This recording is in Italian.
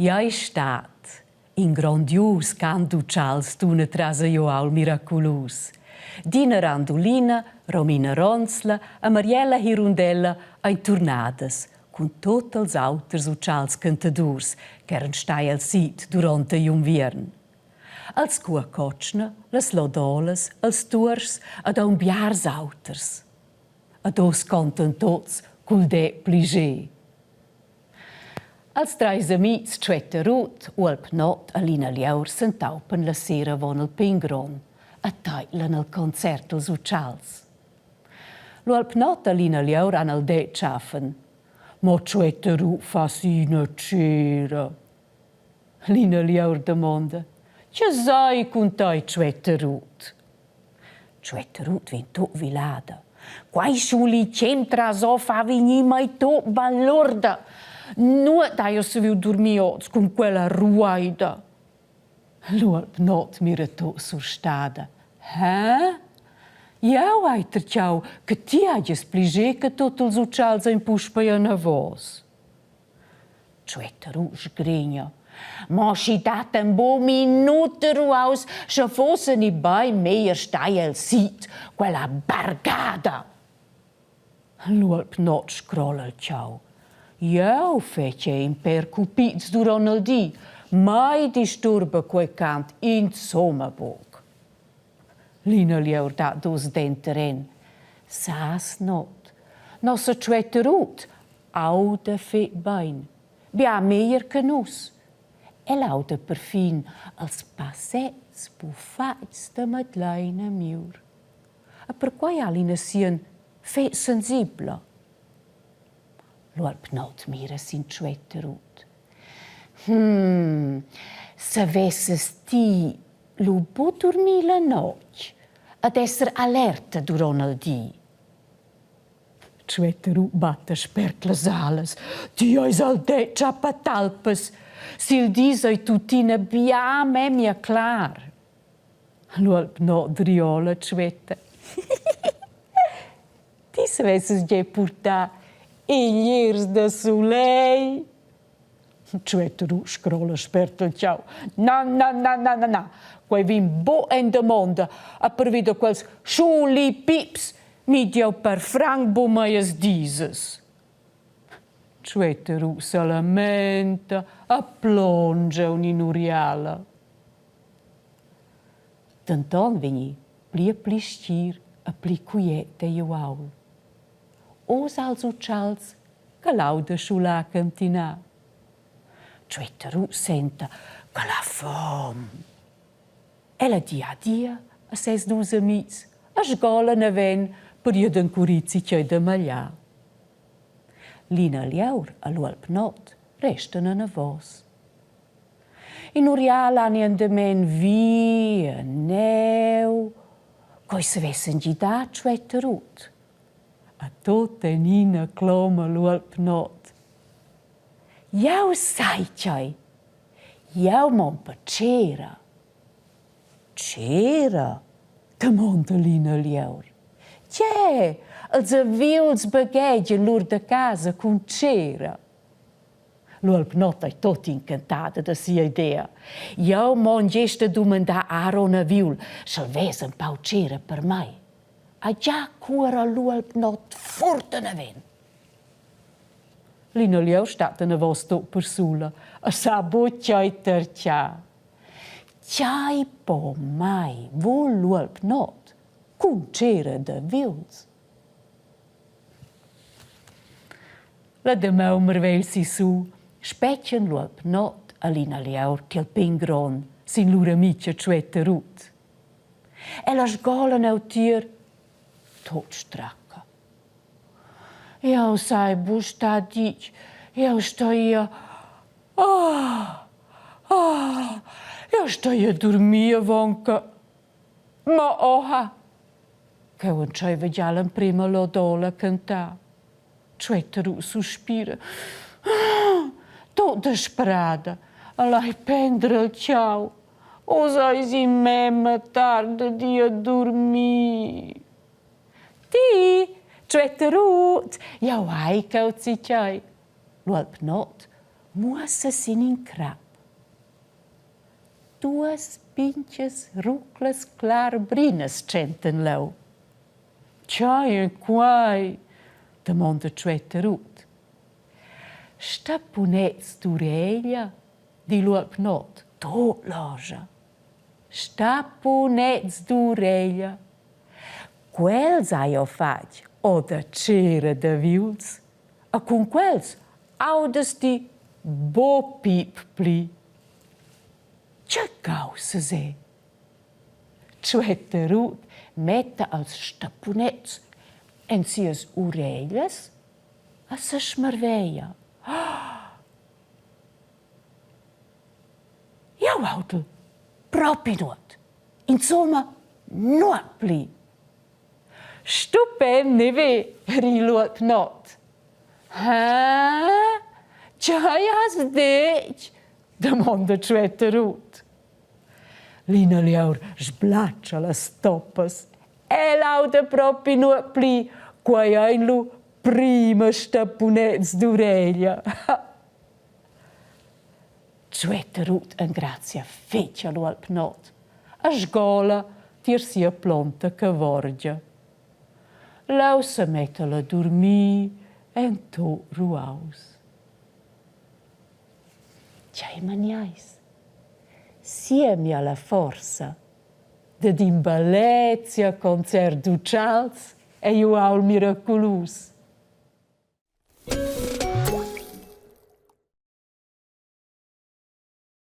Ja è stat in grandius canto Charles d'una trasa joal miraculus. Dina Randolina, Romina Ronzla e Mariella Hirundella ein tornadas, con tots els auters o Charles cantadors che eran stai al sit durante l'invern. Els cuacotschna, les lodoles, els tuors ed un biars auters. A dos cantan tots cul de pligé. Els trais amics Tschwetta Ruth, Ulp Not e Lina Liaur s'entaupen la sera von el Pingron e tailen el concert als Uccials. L'Ulp Not e Lina Liaur han el det schaffen. Ma Tschwetta Ruth fa sina cera. Lina Liaur domanda: «Che sai con tai Tschwetta Ruth?» Tschwetta Ruth vien tot vilada. «Quai schuli centra so fa venir mai tot ballorda. Nu dai io se viu dormir oz con quella ruaida.» L'Ulp Not mira tot surstada. «Hä? Jau aiter ciao che ti hagies pligé che tot els uccials ein puspaian a vos.» Tschwetta Ruth sgregna. «Ma si dat un bo minuto ruaus, se fosse ni bei meier stai al sit, quella bargada.» L'Ulp Not scrolla il ciao. «Jau fece in percupiz durant el di, mai disturba quei cant in sommerbock.» Lina Liaur dat dos denteren. «Sas not, nossa Tschwetta Ruth, auda fet bein, bia meier che nus. E lauda perfin als passets buffats de Madeleine miur. E per quai ha Lina sien fet sensibla?» L'Ulp Not mira sin Tschwetta Ruth. Se vesses ti lu bo dormir la noc ad esser alerta durant el di.» Tschwetta Ruth batta spert las alas. «Ti eis al det ciapatalpes. Sil dis ei tutina bia memia clar.» L'Ulp Not riola Tschwetta. «Ti se vesses je purtar igliers de sulei?» Tschwetta Ruth scrolla spert il ciao. «Na. Quei vin bo en de monde a per vida quels schuli pips mi diau per franc bo meies dieses.» Tschwetta Ruth se lamenta a plongia un'inuriala. Denton vegni pli stir e pli quieta iuaul. Os als uccials che lauda schula cantina. Tschwetta Ruth senta che la fam. Ella dia a ses dus amics a sgola naven per iad ancurizi c'è da magliar. Lina Liaur e l'Ulp Not restan a vos. In Urial han andamen via, neu, coi se vessen gida Tschwetta Ruth. A tot en ina cloma l'Ulp Not. «Jau sai c'hai, jau mon per c'era.» «C'era?» domanda Lina Liaur. «C'è, els aviuls baghegian lur da casa con c'era.» L'Ulp Not è tot incantada da sia idea. «Jau mon gesta domanda Aaron aviul, s'el ves un pau c'era per mai.» A già cura l'Ulp Not fortenaven. Lina Liaur stat a vos tot per sula, a sa bocciai tercia. «C'hai po mai vol l'Ulp Not cun c'era de vils.» La demau merveil si su, speccian l'Ulp Not a Lina Liaur che il Pingron sin lura amicia Tschwetta Ruth. E la sgola neu tier tot stracca. «Jau sai bu sta dic, jau sto ia. Jau sto ia dormia vonca. Ma oha!» Che non c'aveva già la prima lodola cantà. Tschwetta Ruth sospira. Tot desperada. Allai prendere il ciao. Osais in memma tarda di a dormir. «Ti, Tschwetta Ruth, jau ai cauzicai.» L'Ulp Not muossa sin in crap. Duas pinches ruclas clarbrinas centen lau. Tjai en quai, demanda Tschwetter Ruth. Stapunets d'ureglia, di luop not, tot loja. Stapunets d'ureglia. Quels hai o faig, o da cera de viuls, a con quels audes di bo pip pli. Tja gausses è? Tschwetter Ruth mette als stapunets en sias ureglias a sa schmarveia. Jau autel, propi nuot. Insomma, nuot pli. Stupend, neve, riluot not. Ha? Tjai has dec? Demanda Tschwetter Ruth. Lina Liaur sblaccia las stoppas. E lauda propi nuot pli, quai ein lu prima stapunets d'ureglia. Tschwetter Ruth ingrazia feccia lu alp not. A sgola tir sia plonta che vorgia. Lau se mettela a dormì en tot ruaus. Tjai maniais. Siemi alla forza de d'imbalezia concert d'uccials e io aul miraculus.